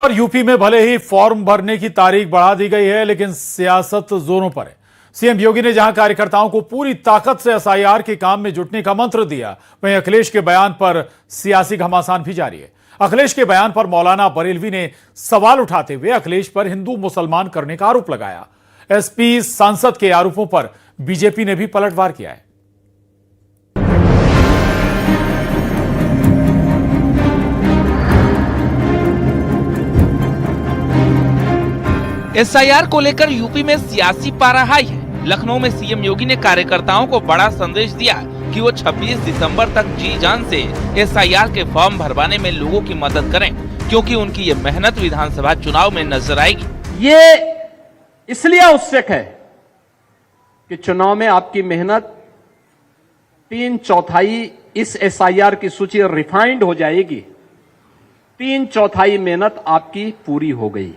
और यूपी में भले ही फॉर्म भरने की तारीख बढ़ा दी गई है, लेकिन सियासत जोरों पर है। सीएम योगी ने जहां कार्यकर्ताओं को पूरी ताकत से एसआईआर के काम में जुटने का मंत्र दिया, वहीं अखिलेश के बयान पर सियासी घमासान भी जारी है। अखिलेश के बयान पर मौलाना बरेलवी ने सवाल उठाते हुए अखिलेश पर हिंदू मुसलमान करने का आरोप लगाया। एसपी सांसद के आरोपों पर बीजेपी ने भी पलटवार किया है। एसआईआर को लेकर यूपी में सियासी पारा हाई है। लखनऊ में सीएम योगी ने कार्यकर्ताओं को बड़ा संदेश दिया कि वो 26 दिसंबर तक जी जान से एसआईआर के फॉर्म भरवाने में लोगों की मदद करें, क्योंकि उनकी ये मेहनत विधानसभा चुनाव में नजर आएगी। ये इसलिए आवश्यक है कि चुनाव में आपकी मेहनत 3/4 इस एसआईआर की सूची रिफाइंड हो जाएगी। 3/4 मेहनत आपकी पूरी हो गई,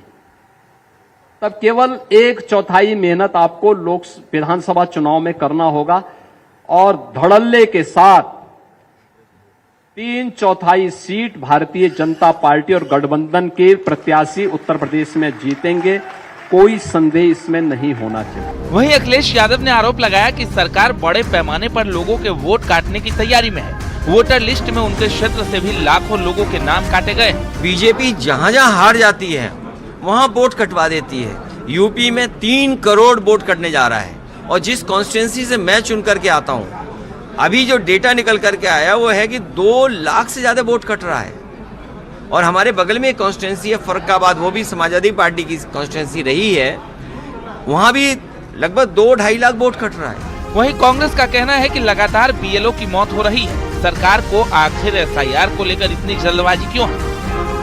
तब केवल 1/4 मेहनत आपको विधानसभा चुनाव में करना होगा और धड़ल्ले के साथ 3/4 सीट भारतीय जनता पार्टी और गठबंधन के प्रत्याशी उत्तर प्रदेश में जीतेंगे। कोई संदेह इसमें नहीं होना चाहिए। वहीं अखिलेश यादव ने आरोप लगाया कि सरकार बड़े पैमाने पर लोगों के वोट काटने की तैयारी में है। वोटर लिस्ट में उनके क्षेत्र से भी लाखों लोगों के नाम काटे गए। बीजेपी जहाँ जहाँ हार जाती है वहाँ वोट कटवा देती है। यूपी में 3 करोड़ वोट कटने जा रहा है, और जिस कॉन्स्टिट्यूंसी से मैं चुन करके आता हूँ, अभी जो डेटा निकल करके आया वो है कि 2 लाख से ज्यादा वोट कट रहा है। और हमारे बगल में एक कॉन्स्टिट्यूंसी है फर्रुखाबाद, वो भी समाजवादी पार्टी की कॉन्स्टिट्यूंसी रही है, वहाँ भी लगभग 2-2.5 लाख वोट कट रहा है। वहीं कांग्रेस का कहना है कि लगातार बीएलओ की मौत हो रही है। सरकार को आखिर एसआईआर को लेकर इतनी जल्दबाजी क्यों है?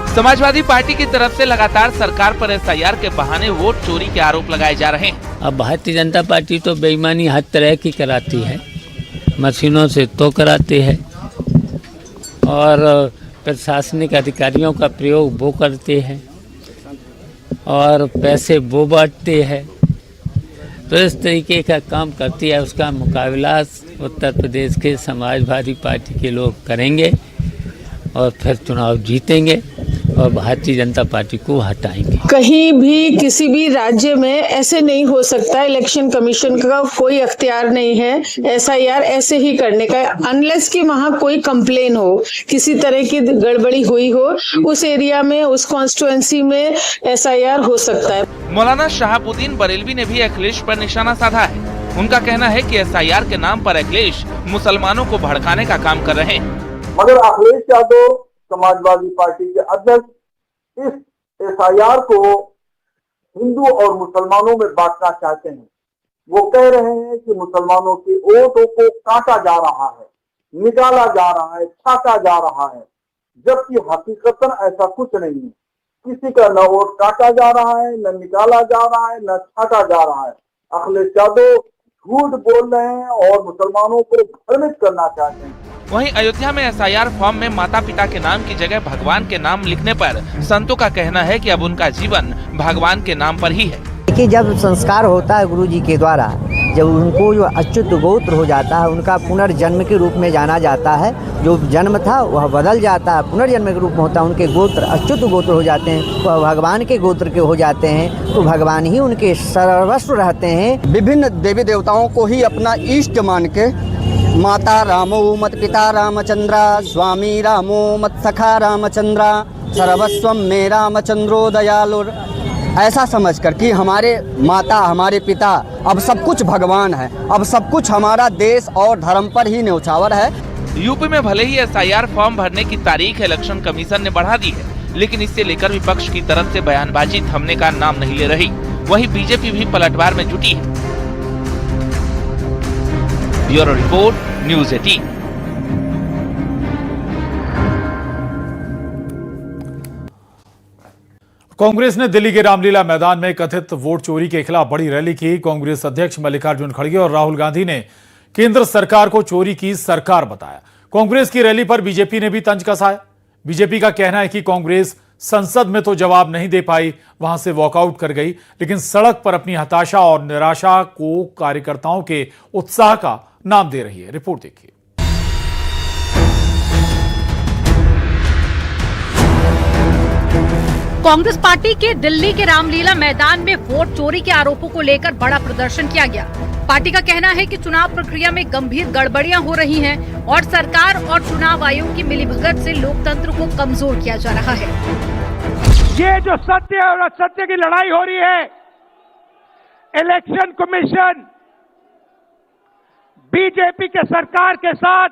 समाजवादी पार्टी की तरफ से लगातार सरकार पर एसआईआर के बहाने वोट चोरी के आरोप लगाए जा रहे हैं। अब भारतीय जनता पार्टी तो बेईमानी हर तरह की कराती है, मशीनों से तो कराती है और प्रशासनिक अधिकारियों का प्रयोग वो करते हैं और पैसे वो बांटते हैं। तो इस तरीके का काम करती है। उसका मुकाबला उत्तर प्रदेश के समाजवादी पार्टी के लोग करेंगे और फिर चुनाव जीतेंगे और भारतीय जनता पार्टी को हटाएंगे। कहीं भी किसी भी राज्य में ऐसे नहीं हो सकता। इलेक्शन कमीशन का कोई अख्तियार नहीं है एसआईआर ऐसे ही करने का, अनलेस कि वहाँ कोई कंप्लेन हो, किसी तरह की गड़बड़ी हुई हो, उस एरिया में, उस कॉन्स्टिट्यूएंसी में एसआईआर हो सकता है। मौलाना शहाबुद्दीन बरेलवी ने भी अखिलेश पर निशाना साधा है। उनका कहना है कि एसआईआर के नाम पर अखिलेश मुसलमानों को भड़काने का काम कर रहे हैं। मगर अखिलेश यादव समाजवादी पार्टी के अध्यक्ष इस एसआईआर को हिंदू और मुसलमानों में बांटना चाहते हैं। वो कह रहे हैं कि मुसलमानों के वोटों को काटा जा रहा है, निकाला जा रहा है, छाटा जा रहा है, जबकि हकीकतन ऐसा कुछ नहीं है। किसी का न वोट काटा जा रहा है, न निकाला जा रहा है, न छाटा जा रहा है। अखिलेश यादव झूठ बोल रहे हैं और मुसलमानों को भ्रमित करना चाहते हैं। वहीं अयोध्या में एसआईआर फॉर्म में माता पिता के नाम की जगह भगवान के नाम लिखने पर संतों का कहना है कि अब उनका जीवन भगवान के नाम पर ही है। देखिए, जब संस्कार होता है गुरु जी के द्वारा, जब उनको जो अच्युत गोत्र हो जाता है, उनका पुनर्जन्म के रूप में जाना जाता है। जो जन्म था वह बदल जाता है, पुनर्जन्म के रूप में होता है। उनके गोत्र अच्युत गोत्र हो जाते हैं, वह भगवान के गोत्र के हो जाते हैं, तो भगवान ही उनके सर्वस्व रहते हैं। विभिन्न देवी देवताओं को ही अपना इष्ट मान के माता रामो मत पिता रामचंद्रा, स्वामी रामो मत सखा रामचंद्रा, सर्वस्वम में रामचंद्रो दयालु, ऐसा समझकर कि हमारे माता हमारे पिता अब सब कुछ भगवान है, अब सब कुछ हमारा देश और धर्म पर ही न्यौछावर है। यूपी में भले ही एसआईआर फॉर्म भरने की तारीख इलेक्शन कमीशन ने बढ़ा दी है, लेकिन इससे लेकर विपक्ष की तरफ से बयानबाजी थमने का नाम नहीं ले रही। वहीं बीजेपी भी पलटवार में जुटी है। Bureau report, news 18। कांग्रेस ने दिल्ली के रामलीला मैदान में कथित वोट चोरी के खिलाफ बड़ी रैली की। कांग्रेस अध्यक्ष मल्लिकार्जुन खड़गे और राहुल गांधी ने केंद्र सरकार को चोरी की सरकार बताया। कांग्रेस की रैली पर बीजेपी ने भी तंज कसा है। बीजेपी का कहना है कि कांग्रेस संसद में तो जवाब नहीं दे पाई, वहां से वॉकआउट कर गई, लेकिन सड़क पर अपनी हताशा और निराशा को कार्यकर्ताओं के उत्साह का नाम दे रही है। रिपोर्ट देखिए। कांग्रेस पार्टी के दिल्ली के रामलीला मैदान में वोट चोरी के आरोपों को लेकर बड़ा प्रदर्शन किया गया। पार्टी का कहना है कि चुनाव प्रक्रिया में गंभीर गड़बड़ियां हो रही हैं और सरकार और चुनाव आयोग की मिलीभगत से लोकतंत्र को कमजोर किया जा रहा है। ये जो सत्य और असत्य की लड़ाई हो रही है, इलेक्शन कमीशन बीजेपी के सरकार के साथ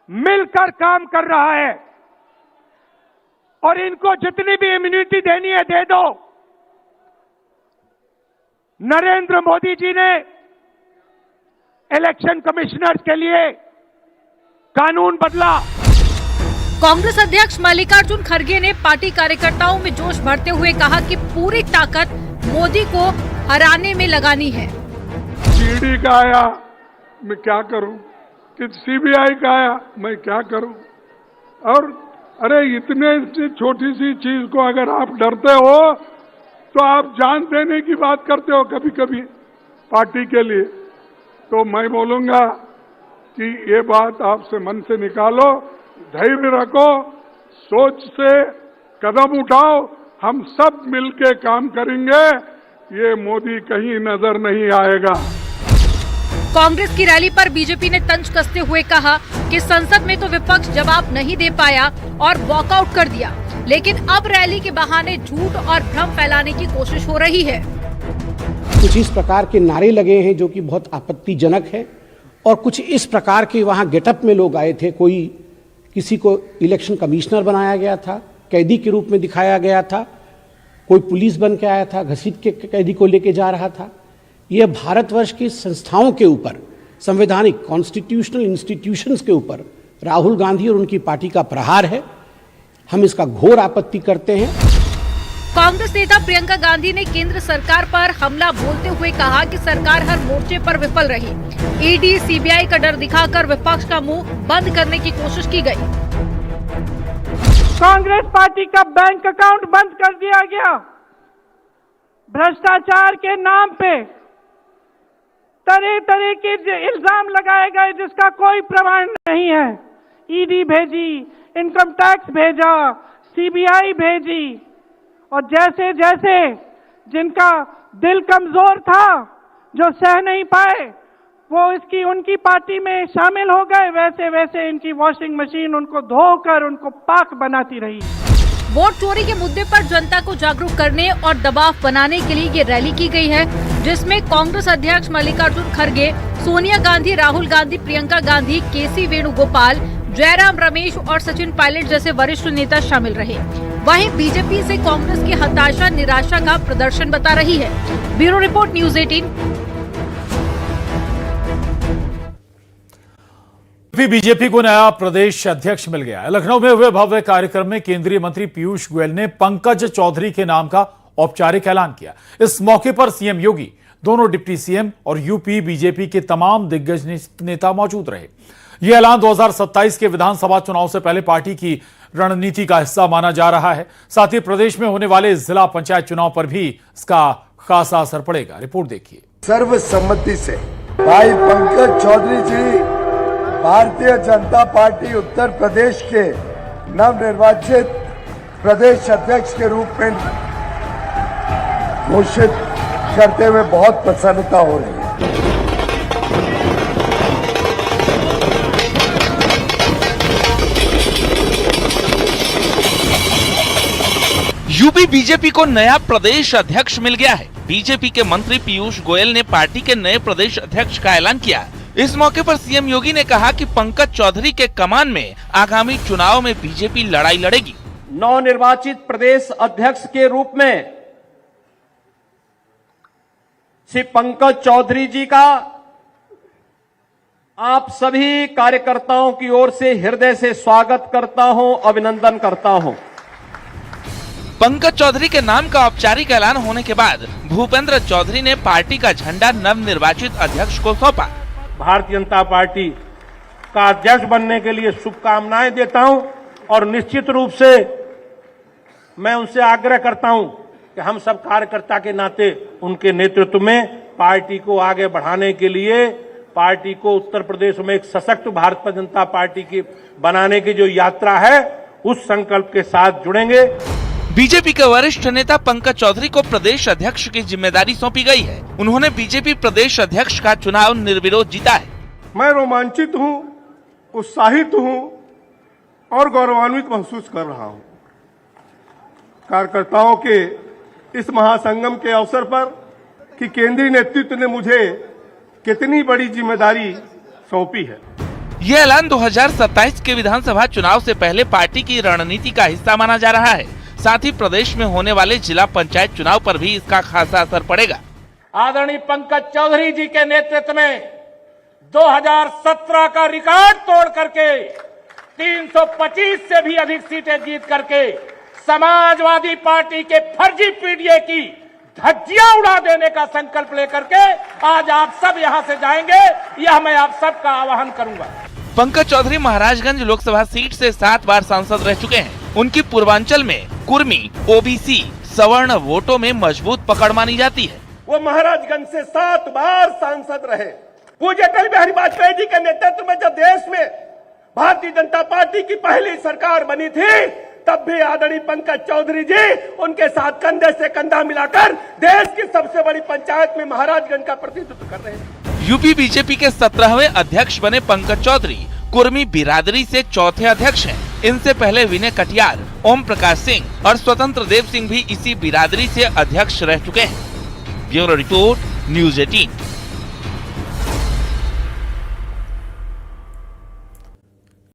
मिलकर काम कर रहा है और इनको जितनी भी इम्यूनिटी देनी है दे दो। नरेंद्र मोदी जी ने इलेक्शन कमिश्नर्स के लिए कानून बदला। कांग्रेस अध्यक्ष मल्लिकार्जुन खड़गे ने पार्टी कार्यकर्ताओं में जोश भरते हुए कहा कि पूरी ताकत मोदी को हराने में लगानी है। ईडी का आया, मैं क्या करूं? कि सीबीआई का आया, मैं क्या करूं? और अरे इतने छोटी सी चीज को अगर आप डरते हो तो आप जान देने की बात करते हो कभी कभी पार्टी के लिए। तो मैं बोलूंगा कि ये बात आपसे मन से निकालो, धैर्य रखो, सोच से कदम उठाओ, हम सब मिलके काम करेंगे, ये मोदी कहीं नजर नहीं आएगा। कांग्रेस की रैली पर बीजेपी ने तंज कसते हुए कहा कि संसद में तो विपक्ष जवाब नहीं दे पाया और वॉकआउट कर दिया, लेकिन अब रैली के बहाने झूठ और भ्रम फैलाने की कोशिश हो रही है। कुछ इस प्रकार के नारे लगे हैं जो कि बहुत आपत्तिजनक है और कुछ इस प्रकार के वहां गेटअप में लोग आए थे। कोई किसी को इलेक्शन कमिश्नर बनाया गया था, कैदी के रूप में दिखाया गया था, कोई पुलिस बन के आया था, घसीट के कैदी को लेके जा रहा था। यह भारतवर्ष की संस्थाओं के ऊपर, संवैधानिक कॉन्स्टिट्यूशनल इंस्टीट्यूशंस के ऊपर राहुल गांधी और उनकी पार्टी का प्रहार है। हम इसका घोर आपत्ति करते हैं। कांग्रेस नेता प्रियंका गांधी ने केंद्र सरकार पर हमला बोलते हुए कहा कि सरकार हर मोर्चे पर विफल रही। ईडी, सीबीआई का डर दिखाकर विपक्ष का मुंह बंद करने की कोशिश की गई। कांग्रेस पार्टी का बैंक अकाउंट बंद कर दिया गया। भ्रष्टाचार के नाम पे तरह तरह के इल्जाम लगाए गए जिसका कोई प्रमाण नहीं है। ईडी भेजी, इनकम टैक्स भेजा, सीबीआई भेजी और जैसे जैसे जिनका दिल कमजोर था, जो सह नहीं पाए, वो उनकी पार्टी में शामिल हो गए, वैसे वैसे इनकी वॉशिंग मशीन उनको धोकर उनको पाक बनाती रही। वोट चोरी के मुद्दे पर जनता को जागरूक करने और दबाव बनाने के लिए ये रैली की गई है, जिसमें कांग्रेस अध्यक्ष मल्लिकार्जुन खड़गे, सोनिया गांधी, राहुल गांधी, प्रियंका गांधी, केसी वेणुगोपाल, जयराम रमेश और सचिन पायलट जैसे वरिष्ठ नेता शामिल रहे। वहीं बीजेपी से कांग्रेस की हताशा, निराशा का प्रदर्शन बता रही है। Bureau report, news 18। बीजेपी को नया प्रदेश अध्यक्ष मिल गया। लखनऊ में हुए भव्य कार्यक्रम में केंद्रीय मंत्री पीयूष गोयल ने पंकज चौधरी के नाम का औपचारिक ऐलान किया। इस मौके पर सीएम योगी, दोनों डिप्टी सीएम और यूपी बीजेपी के तमाम दिग्गज नेता मौजूद रहे। यह ऐलान 2027 के विधानसभा चुनाव से पहले पार्टी की रणनीति का हिस्सा माना जा रहा है। साथ ही प्रदेश में होने वाले जिला पंचायत चुनाव पर भी इसका खासा असर पड़ेगा। रिपोर्ट देखिए। सर्वसम्मति से भाई पंकज चौधरी जी भारतीय जनता पार्टी उत्तर प्रदेश के नवनिर्वाचित प्रदेश अध्यक्ष के रूप में घोषित करते हुए बहुत प्रसन्नता हो रही है। यूपी बीजेपी को नया प्रदेश अध्यक्ष मिल गया है। बीजेपी के मंत्री पीयूष गोयल ने पार्टी के नए प्रदेश अध्यक्ष का ऐलान किया। इस मौके पर सीएम योगी ने कहा कि पंकज चौधरी के कमान में आगामी चुनाव में बीजेपी लड़ाई लड़ेगी। नवनिर्वाचित प्रदेश अध्यक्ष के रूप में श्री पंकज चौधरी जी का आप सभी कार्यकर्ताओं की ओर से हृदय से स्वागत करता हूं, अभिनंदन करता हूं। पंकज चौधरी के नाम का औपचारिक ऐलान होने के बाद भूपेंद्र चौधरी ने पार्टी का झंडा नवनिर्वाचित अध्यक्ष को सौंपा। भारतीय जनता पार्टी का अध्यक्ष बनने के लिए शुभकामनाएं देता हूं और निश्चित रूप से मैं उनसे आग्रह करता हूं कि हम सब कार्यकर्ता के नाते उनके नेतृत्व में पार्टी को आगे बढ़ाने के लिए, पार्टी को उत्तर प्रदेश में एक सशक्त भारतीय जनता पार्टी की बनाने की जो यात्रा है, उस संकल्प के साथ जुड़ेंगे। बीजेपी के वरिष्ठ नेता पंकज चौधरी को प्रदेश अध्यक्ष की जिम्मेदारी सौंपी गई है। उन्होंने बीजेपी प्रदेश अध्यक्ष का चुनाव निर्विरोध जीता है। मैं रोमांचित हूं, उत्साहित हूं और गौरवान्वित महसूस कर रहा हूं। कार्यकर्ताओं के इस महासंगम के अवसर पर कि केंद्रीय नेतृत्व ने मुझे कितनी बड़ी जिम्मेदारी सौंपी है। ये ऐलान 2027 के विधानसभा चुनाव से पहले पार्टी की रणनीति का हिस्सा माना जा रहा है। साथ ही प्रदेश में होने वाले जिला पंचायत चुनाव पर भी इसका खासा असर पड़ेगा। आदरणीय पंकज चौधरी जी के नेतृत्व में 2017 का रिकॉर्ड तोड़ करके 325 से भी अधिक सीटें जीत करके समाजवादी पार्टी के फर्जी पीडीए की धज्जियां उड़ा देने का संकल्प लेकर के आज आप सब यहां से जाएंगे, यह मैं आप सबका आह्वान करूंगा। पंकज चौधरी महाराजगंज लोकसभा सीट से 7 बार सांसद रह चुके हैं। उनकी पूर्वांचल में कुर्मी, ओबीसी, सवर्ण वोटों में मजबूत पकड़ मानी जाती है। वो महाराजगंज से 7 बार सांसद रहे। पूज्य अटल बिहारी वाजपेयी जी के नेतृत्व में जब देश में भारतीय जनता पार्टी की पहली सरकार बनी थी, तब भी आदरणीय पंकज चौधरी जी उनके साथ कंधे से कंधा मिलाकर देश की सबसे बड़ी पंचायत में महाराजगंज का प्रतिनिधित्व कर रहे हैं। यूपी बीजेपी के 17वें अध्यक्ष बने पंकज चौधरी कुर्मी बिरादरी से चौथे अध्यक्ष हैं। इनसे पहले विनय कटियार, ओम प्रकाश सिंह और स्वतंत्र देव सिंह भी इसी बिरादरी से अध्यक्ष रह चुके हैं। Bureau report, news 18।